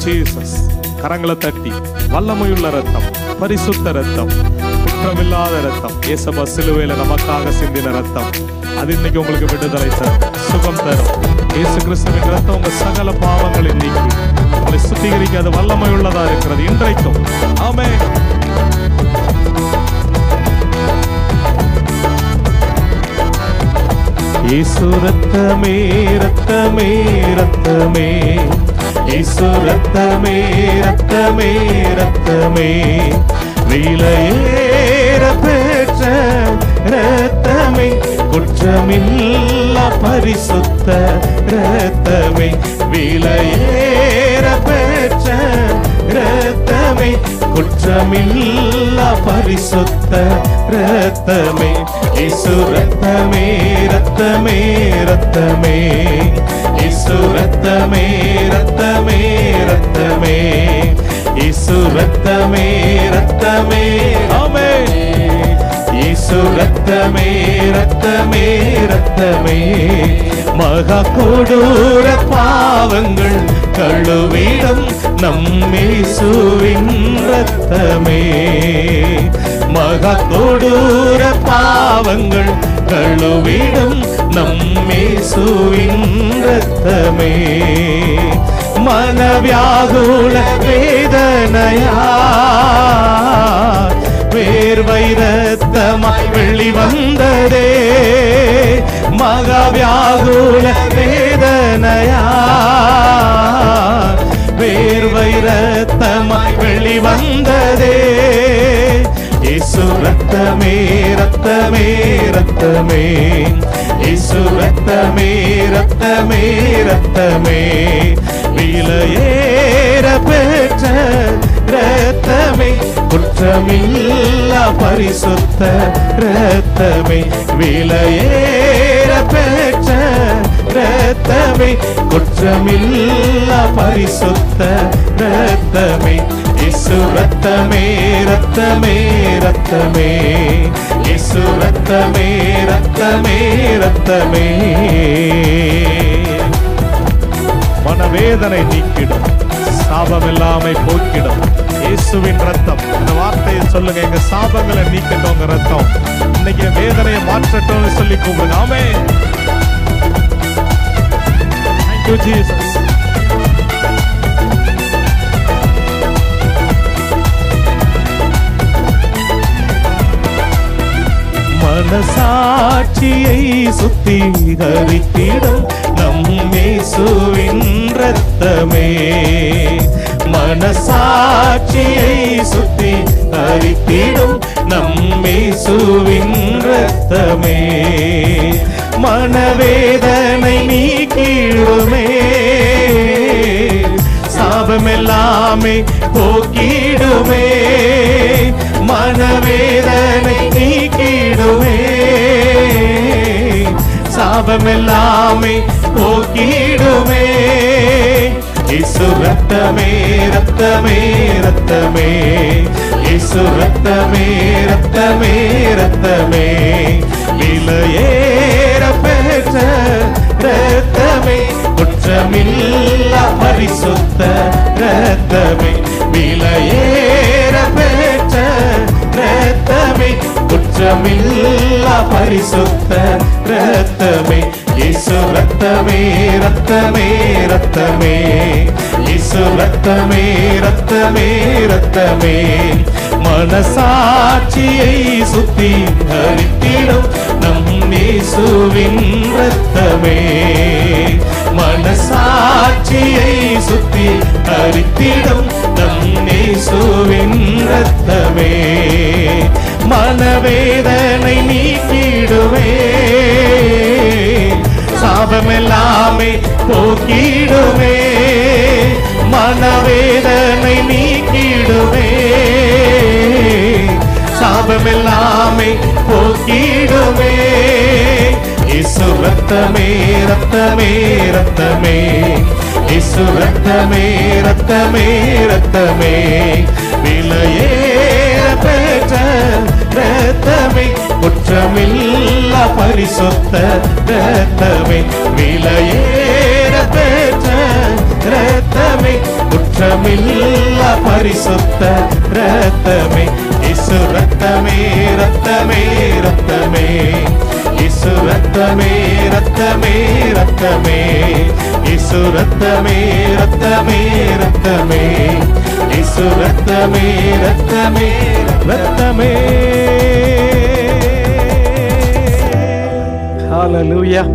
Jesus. கரங்களை தட்டி வல்லமையுள்ள ரத்தம், பரிசுத்த ரத்தம், குற்றமில்லாத ரத்தம், இயேசப்பா சிலுவையில நமக்காக சிந்தின ரத்தம், அது இன்னைக்கு உங்களுக்கு விடுதலை தரும், சுகம் தரும். இயேசு கிறிஸ்துவின் ரத்தம் உங்க சகல பாவங்களை நீக்கி உங்களை சுத்திகரிக்க அது வல்லமையுள்ளதா இருக்கிறது இன்றைக்கும். ஆமென். இயேசு ரத்தமே ரத்தமே ரத்தமே, இயேசு ரத்தமே ரத்தமே ரத்தமே, விலையேற பெற்ற ரத்தமே, குற்றமில்லா பரிசுத்த ரத்தமே, விலையேற பெற்ற ரத்தமே, குற்றமில்லா பரிசுத்த ரத்தமே, இயேசு ரத்தமே ரத்தமே ரத்தமே, இயேசு ரத்தமே ரத்தமே ரத்தமே, இயேசு ரத்தமே ரத்தமே. ஆமென். இயேசு ரத்தமே ரத்தமே ரத்தமே, மகா கொடூர பாவங்கள் கழுவிடும் நம் இயேசுவின் ரத்தமே, மகா கொடூர பாவங்கள் கழுவிடும் நம் இயேசுவின் ரத்தமே, மனவியாகுல வேதனையா வேர்வை ரத்தமாய் வெளிவந்ததே, மகாவியாகுல வேதனையா வேர்வை ரத்தமாய் வெளிவந்ததே, இயேசு ரத்தமே ரத்தமே ரத்தமே, இயேசு ரத்தமே ரத்தமே ரத்தமே, விலையேற பெற்ற ரத்தமே, குற்றமில்லா பரிசுத்த ரத்தமே, விலையேற பெற்ற ரத்தமே, குற்றமில்லா பரிசுத்த ரத்தமே, இயேசு ரத்தமே ரத்தமே ரத்தமே, இயேசு ரத்தமே ரத்தமே ரத்தமே, மனவேதனை நீக்கிடும், சாபம் இல்லாமை போக்கிடும் இயேசுவின் ரத்தம். இந்த வார்த்தையை சொல்லுங்க, எங்க சாபங்களை நீக்கட்டும் உங்க ரத்தம், இன்னைக்கு வேதனையை மாற்றட்டும் சொல்லி கூப்பிடுங்க. ஆமென். Thank you Jesus. மனசாட்சியை சுத்திகரித்திடும் நம் இயேசுவின் ரத்தமே, மனசாட்சியை சுத்திகரித்திடும் நம் இயேசுவின் ரத்தமே, மனவேதனை நீக்கிடுமே, சாபமெல்லாமே போக்கிடுமே, மனவேதனை நீக்கிடுமே, சாபமெல்லாமே போக்கிடுமே, இயேசு ரத்தமே ரத்தமே ரத்தமே, இயேசு ரத்தமே ரத்தமே ரத்தமே, விலையேற பெற்ற ரத்தமே, குற்றமில்லா பரிசுத்த ரத்தமே, விலையேற பெற்ற ரத்தமே, குற்றமில்லா பரிசுத்த ரத்தமே, இயேசு ரத்தமே ரத்தமே ரத்தமே, இயேசு ரத்தமே ரத்தமே ரத்தமே, மனசாட்சியை சுத்திகரித்திடும் நம் இயேசுவின் ரத்தமே, மனசாட்சியை சுத்திகரித்திடும் நம் இயேசுவின் ரத்தமே, மனவேதனை நீக்கிடுமே, சாபமெல்லாமே போக்கிடுமே, மனவேதனை நீக்கிடுமே, சாபமெல்லாமே போக்கிடுமே, இயேசு ரத்தமே ரத்தமே ரத்தமே, இயேசு ரத்தமே ரத்தமே ரத்தமே, விலையேற பெற்ற ரத்தமே, குற்றமில்லா பரிசுத்த ரத்தமே, விலையேற பெற்ற ரத்தமே, குற்றம் குற்றமில்லா பரிசுத்த இரத்தமே, இயேசு ரத்தமே, ரத்தமே, ரத்தமே, இயேசு ரத்தமே, ரத்தமே, ரத்தமே, இயேசு ரத்தமே, ரத்தமே, ரத்தமே, இயேசு ரத்தமே, ரத்தமே, ரத்தமே. ஹல்லேலூயா.